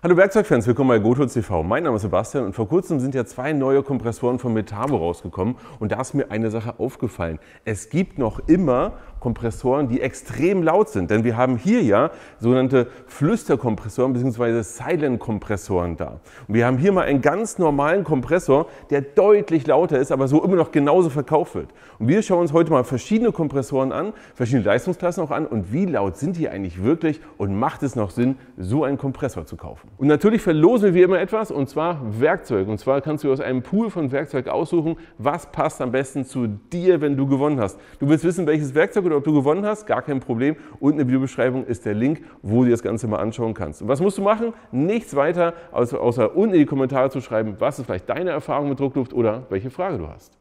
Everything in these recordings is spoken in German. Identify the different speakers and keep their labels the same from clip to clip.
Speaker 1: Hallo Werkzeugfans, willkommen bei Gotoz TV. Mein Name ist Sebastian und vor kurzem sind ja zwei neue Kompressoren von Metabo rausgekommen und da ist mir eine Sache aufgefallen. Es gibt noch immer Kompressoren, die extrem laut sind, denn wir haben hier ja sogenannte Flüsterkompressoren bzw. Silent-Kompressoren da. Und wir haben hier mal einen ganz normalen Kompressor, der deutlich lauter ist, aber so immer noch genauso verkauft wird. Und wir schauen uns heute mal verschiedene Kompressoren an, verschiedene Leistungsklassen auch an und wie laut sind die eigentlich wirklich und macht es noch Sinn, so einen Kompressor zu kaufen. Und natürlich verlosen wir immer etwas, und zwar Werkzeug. Und zwar kannst du aus einem Pool von Werkzeug aussuchen, was passt am besten zu dir, wenn du gewonnen hast. Du willst wissen, welches Werkzeug oder ob du gewonnen hast? Gar kein Problem. Unten in der Videobeschreibung ist der Link, wo du das Ganze mal anschauen kannst. Und was musst du machen? Nichts weiter, außer unten in die Kommentare zu schreiben, was ist vielleicht deine Erfahrung mit Druckluft oder welche Frage du hast.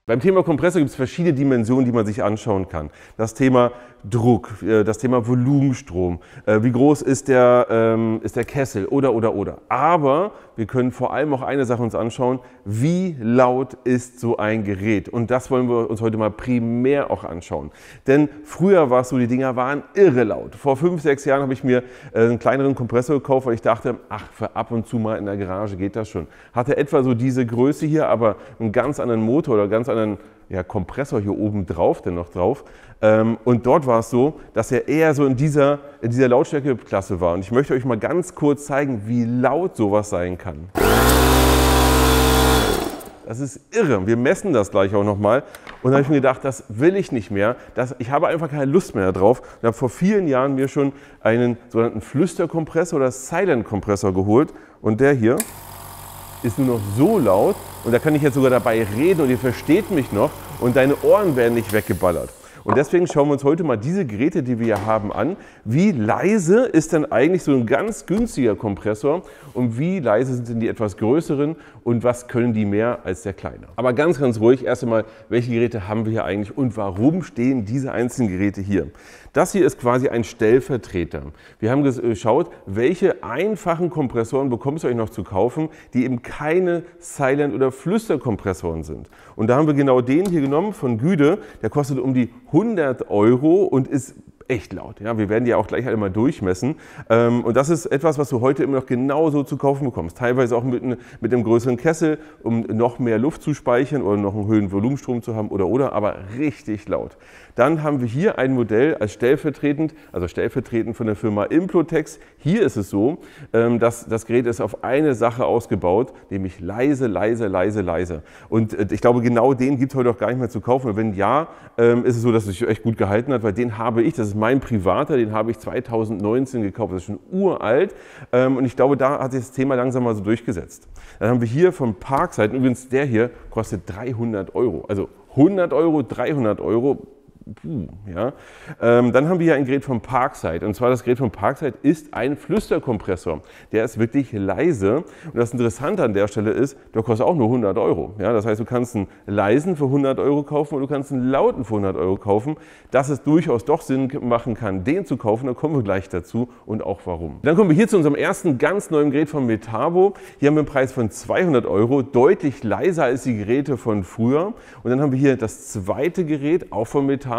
Speaker 1: Beim Thema Kompressor gibt es verschiedene Dimensionen, die man sich anschauen kann. Das Thema Druck, das Thema Volumenstrom, wie groß ist der Kessel oder. Aber wir können vor allem auch eine Sache uns anschauen, wie laut ist so ein Gerät? Und das wollen wir uns heute mal primär auch anschauen. Denn früher war es so, die Dinger waren irre laut. Vor 5, 6 Jahren habe ich mir einen kleineren Kompressor gekauft, weil ich dachte, ach, für ab und zu mal in der Garage geht das schon. Hatte etwa so diese Größe hier, aber einen ganz anderen Motor oder ganz anderen Kompressor hier oben drauf, noch drauf. Und dort war es so, dass er eher so in dieser Lautstärkeklasse war. Und ich möchte euch mal ganz kurz zeigen, wie laut sowas sein kann. Das ist irre. Wir messen das gleich auch nochmal. Und da habe ich mir gedacht, das will ich nicht mehr. Ich habe einfach keine Lust mehr drauf. Und habe vor vielen Jahren mir schon einen sogenannten Flüsterkompressor oder Silent-Kompressor geholt. Und der hier ist nur noch so laut und da kann ich jetzt sogar dabei reden und ihr versteht mich noch und deine Ohren werden nicht weggeballert. Und deswegen schauen wir uns heute mal diese Geräte, die wir hier haben, an. Wie leise ist denn eigentlich so ein ganz günstiger Kompressor und wie leise sind denn die etwas größeren und was können die mehr als der kleine? Aber ganz ruhig, erst einmal, welche Geräte haben wir hier eigentlich und warum stehen diese einzelnen Geräte hier? Das hier ist quasi ein Stellvertreter. Wir haben geschaut, welche einfachen Kompressoren bekommst du euch noch zu kaufen, die eben keine Silent- oder Flüsterkompressoren sind. Und da haben wir genau den hier genommen von Güde, der kostet um die 100 € und ist echt laut. Ja, wir werden die auch gleich einmal durchmessen. Und das ist etwas, was du heute immer noch genauso zu kaufen bekommst. Teilweise auch mit einem größeren Kessel, um noch mehr Luft zu speichern oder noch einen höheren Volumenstrom zu haben oder, aber richtig laut. Dann haben wir hier ein Modell als stellvertretend von der Firma Implotex. Hier ist es so, dass das Gerät ist auf eine Sache ausgebaut, nämlich leise. Und ich glaube, genau den gibt es heute auch gar nicht mehr zu kaufen. Wenn ja, ist es so, dass es sich echt gut gehalten hat, weil den habe ich, das ist mein privater, den habe ich 2019 gekauft, das ist schon uralt. Und ich glaube, da hat sich das Thema langsam mal so durchgesetzt. Dann haben wir hier von Parkside, übrigens der hier kostet 300 €, also 100 €, 300 €. Ja. Dann haben wir hier ein Gerät von Parkside und zwar das Gerät von Parkside ist ein Flüsterkompressor. Der ist wirklich leise und das Interessante an der Stelle ist, der kostet auch nur 100 €. Ja, das heißt, du kannst einen leisen für 100 € kaufen und du kannst einen lauten für 100 € kaufen. Dass es durchaus doch Sinn machen kann, den zu kaufen, da kommen wir gleich dazu und auch warum. Dann kommen wir hier zu unserem ersten ganz neuen Gerät von Metabo. Hier haben wir einen Preis von 200 €, deutlich leiser als die Geräte von früher. Und dann haben wir hier das zweite Gerät, auch von Metabo.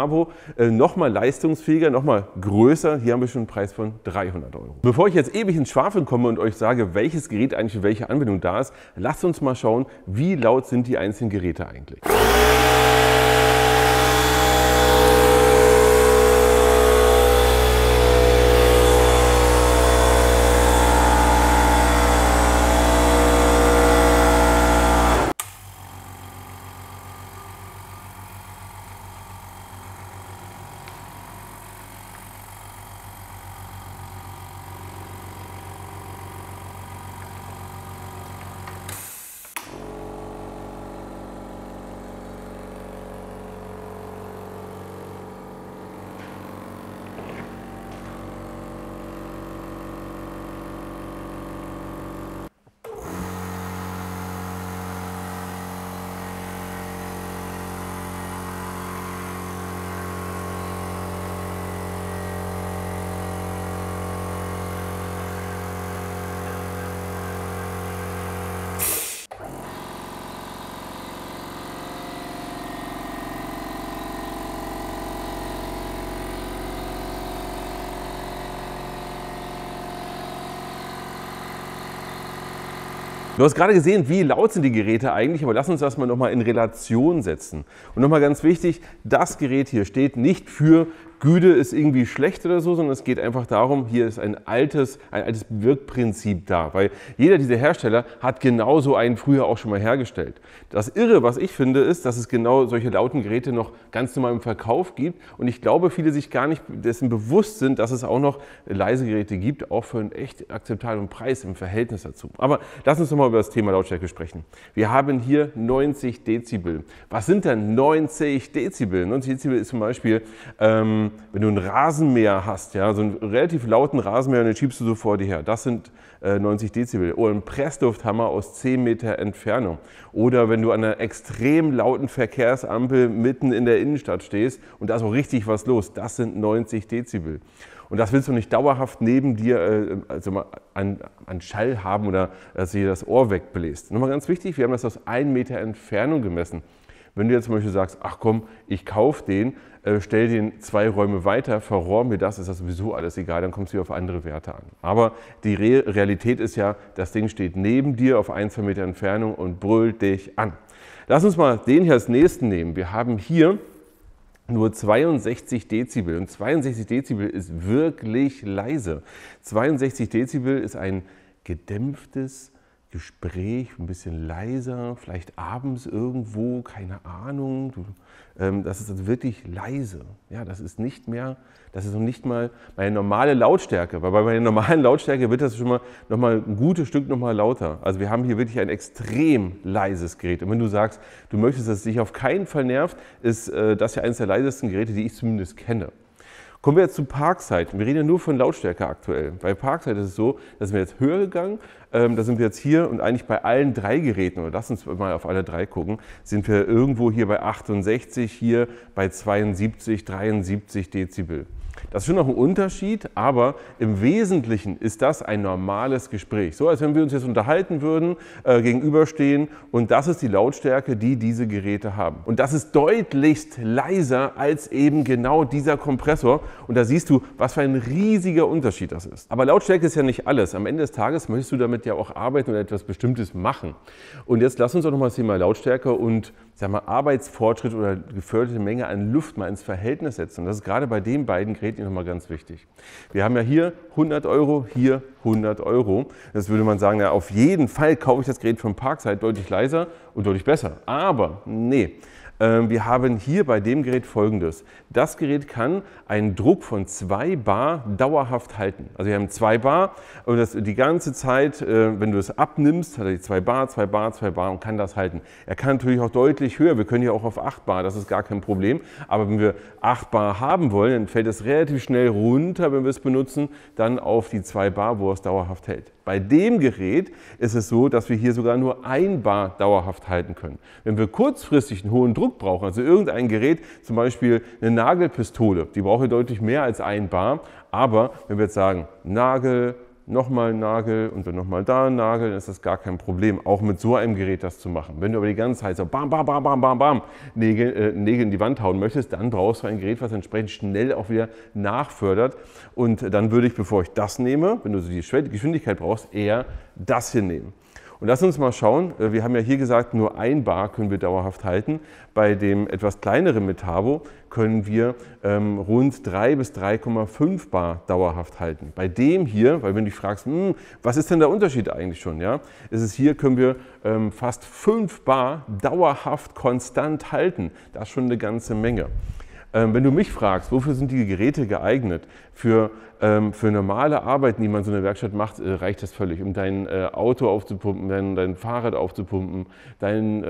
Speaker 1: Nochmal leistungsfähiger, nochmal größer. Hier haben wir schon einen Preis von 300 €. Bevor ich jetzt ewig ins Schwafeln komme und euch sage, welches Gerät eigentlich für welche Anwendung da ist, lasst uns mal schauen, wie laut sind die einzelnen Geräte eigentlich. Du hast gerade gesehen, wie laut sind die Geräte eigentlich, aber lass uns das mal nochmal in Relation setzen. Und nochmal ganz wichtig, das Gerät hier steht nicht für Güte ist irgendwie schlecht oder so, sondern es geht einfach darum, hier ist ein altes Wirkprinzip da, weil jeder dieser Hersteller hat genauso einen früher auch schon mal hergestellt. Das Irre, was ich finde, ist, dass es genau solche lauten Geräte noch ganz normal im Verkauf gibt und ich glaube, viele sich gar nicht dessen bewusst sind, dass es auch noch leise Geräte gibt, auch für einen echt akzeptablen Preis im Verhältnis dazu. Aber lass uns nochmal über das Thema Lautstärke sprechen. Wir haben hier 90 Dezibel. Was sind denn 90 Dezibel? 90 Dezibel ist zum Beispiel, wenn du einen Rasenmäher hast, ja, so einen relativ lauten Rasenmäher und den schiebst du so vor dir her, das sind 90 Dezibel. Oder ein Presslufthammer aus 10 Meter Entfernung. Oder wenn du an einer extrem lauten Verkehrsampel mitten in der Innenstadt stehst und da ist auch richtig was los, das sind 90 Dezibel. Und das willst du nicht dauerhaft neben dir an Schall haben oder dass dir das Ohr wegbläst. Nochmal ganz wichtig, wir haben das aus 1 Meter Entfernung gemessen. Wenn du jetzt zum Beispiel sagst, ach komm, ich kaufe den, stell den 2 Räume weiter, verrohr mir das, ist das sowieso alles egal, dann kommst du auf andere Werte an. Aber die Realität ist ja, das Ding steht neben dir auf 1, 2 Meter Entfernung und brüllt dich an. Lass uns mal den hier als nächsten nehmen. Wir haben hier nur 62 Dezibel und 62 Dezibel ist wirklich leise. 62 Dezibel ist ein gedämpftes Gespräch, ein bisschen leiser, vielleicht abends irgendwo, keine Ahnung. Das ist also wirklich leise. Ja, das ist nicht mehr, das ist noch nicht mal meine normale Lautstärke, weil bei meiner normalen Lautstärke wird das schon mal noch mal ein gutes Stück noch mal lauter. Also wir haben hier wirklich ein extrem leises Gerät. Und wenn du sagst, du möchtest, dass es dich auf keinen Fall nervt, ist das ja eines der leisesten Geräte, die ich zumindest kenne. Kommen wir jetzt zu Parkside. Wir reden ja nur von Lautstärke aktuell. Bei Parkside ist es so, da sind wir jetzt höher gegangen. Da sind wir jetzt hier und eigentlich bei allen 3 Geräten, oder lass uns mal auf alle 3 gucken, sind wir irgendwo hier bei 68, hier bei 72, 73 Dezibel. Das ist schon noch ein Unterschied, aber im Wesentlichen ist das ein normales Gespräch. So, als wenn wir uns jetzt unterhalten würden, gegenüberstehen und das ist die Lautstärke, die diese Geräte haben. Und das ist deutlichst leiser als eben genau dieser Kompressor und da siehst du, was für ein riesiger Unterschied das ist. Aber Lautstärke ist ja nicht alles. Am Ende des Tages möchtest du damit ja auch arbeiten und etwas Bestimmtes machen. Und jetzt lass uns doch nochmal das Thema Lautstärke und Arbeitsfortschritt oder geförderte Menge an Luft mal ins Verhältnis setzen. Und das ist gerade bei den beiden Geräten nochmal ganz wichtig. Wir haben ja hier 100 Euro, hier 100 Euro. Das würde man sagen, ja, auf jeden Fall kaufe ich das Gerät von Parkside deutlich leiser und deutlich besser. Aber nee. Wir haben hier bei dem Gerät Folgendes. Das Gerät kann einen Druck von 2 Bar dauerhaft halten. Also wir haben 2 Bar und das die ganze Zeit, wenn du es abnimmst, hat er die 2 Bar, 2 Bar, 2 Bar und kann das halten. Er kann natürlich auch deutlich höher. Wir können hier auch auf 8 Bar, das ist gar kein Problem. Aber wenn wir 8 Bar haben wollen, dann fällt es relativ schnell runter, wenn wir es benutzen, dann auf die 2 Bar, wo es dauerhaft hält. Bei dem Gerät ist es so, dass wir hier sogar nur 1 Bar dauerhaft halten können. Wenn wir kurzfristig einen hohen Druck brauchen, also irgendein Gerät, zum Beispiel eine Nagelpistole, die braucht deutlich mehr als 1 Bar, aber wenn wir jetzt sagen, Nagel, nochmal Nagel und dann nochmal da ein Nagel, dann ist das gar kein Problem, auch mit so einem Gerät das zu machen. Wenn du aber die ganze Zeit so bam, bam, bam, bam, bam, bam, Nägel in die Wand hauen möchtest, dann brauchst du ein Gerät, was entsprechend schnell auch wieder nachfördert. Und dann würde ich, bevor ich das nehme, wenn du so die Geschwindigkeit brauchst, eher das hier nehmen. Und lass uns mal schauen, wir haben ja hier gesagt, nur 1 Bar können wir dauerhaft halten. Bei dem etwas kleineren Metabo können wir rund 3 bis 3,5 Bar dauerhaft halten. Bei dem hier, weil wenn du dich fragst, was ist denn der Unterschied eigentlich schon, ja, ist es hier, können wir fast 5 Bar dauerhaft konstant halten. Das ist schon eine ganze Menge. Wenn du mich fragst, wofür sind die Geräte geeignet? Für normale Arbeiten, die man in so einer Werkstatt macht, reicht das völlig. Um dein Auto aufzupumpen, dein Fahrrad aufzupumpen, dein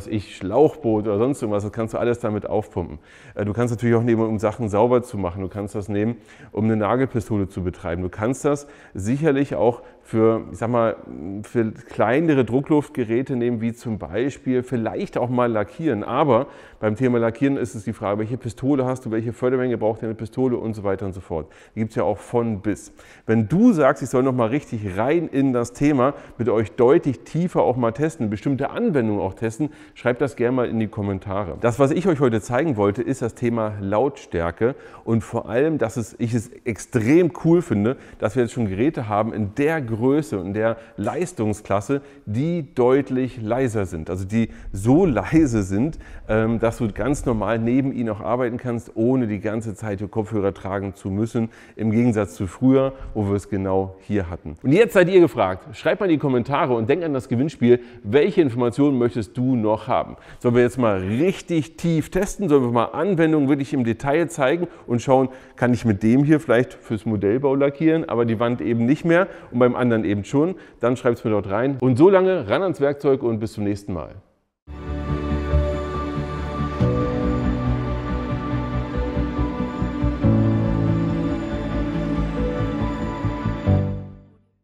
Speaker 1: Schlauchboot oder sonst irgendwas, das kannst du alles damit aufpumpen. Du kannst natürlich auch nehmen, um Sachen sauber zu machen. Du kannst das nehmen, um eine Nagelpistole zu betreiben. Du kannst das sicherlich auch für, ich sag mal, für kleinere Druckluftgeräte nehmen, wie zum Beispiel vielleicht auch mal lackieren. Aber beim Thema Lackieren ist es die Frage, welche Pistole Pistole hast du, welche Fördermenge braucht deine Pistole und so weiter und so fort. Die gibt es ja auch von bis. Wenn du sagst, ich soll nochmal richtig rein in das Thema, mit euch deutlich tiefer auch mal testen, bestimmte Anwendungen auch testen, schreibt das gerne mal in die Kommentare. Das, was ich euch heute zeigen wollte, ist das Thema Lautstärke und vor allem, dass ich es extrem cool finde, dass wir jetzt schon Geräte haben in der Größe und der Leistungsklasse, die deutlich leiser sind. Also die so leise sind, dass du ganz normal neben ihnen auch arbeiten kannst, ohne die ganze Zeit die Kopfhörer tragen zu müssen, im Gegensatz zu früher, wo wir es genau hier hatten. Und jetzt seid ihr gefragt. Schreibt mal in die Kommentare und denkt an das Gewinnspiel. Welche Informationen möchtest du noch haben? Sollen wir jetzt mal richtig tief testen? Sollen wir mal Anwendungen wirklich im Detail zeigen und schauen, kann ich mit dem hier vielleicht fürs Modellbau lackieren, aber die Wand eben nicht mehr und beim anderen eben schon? Dann schreibt es mir dort rein. Und so lange ran ans Werkzeug und bis zum nächsten Mal.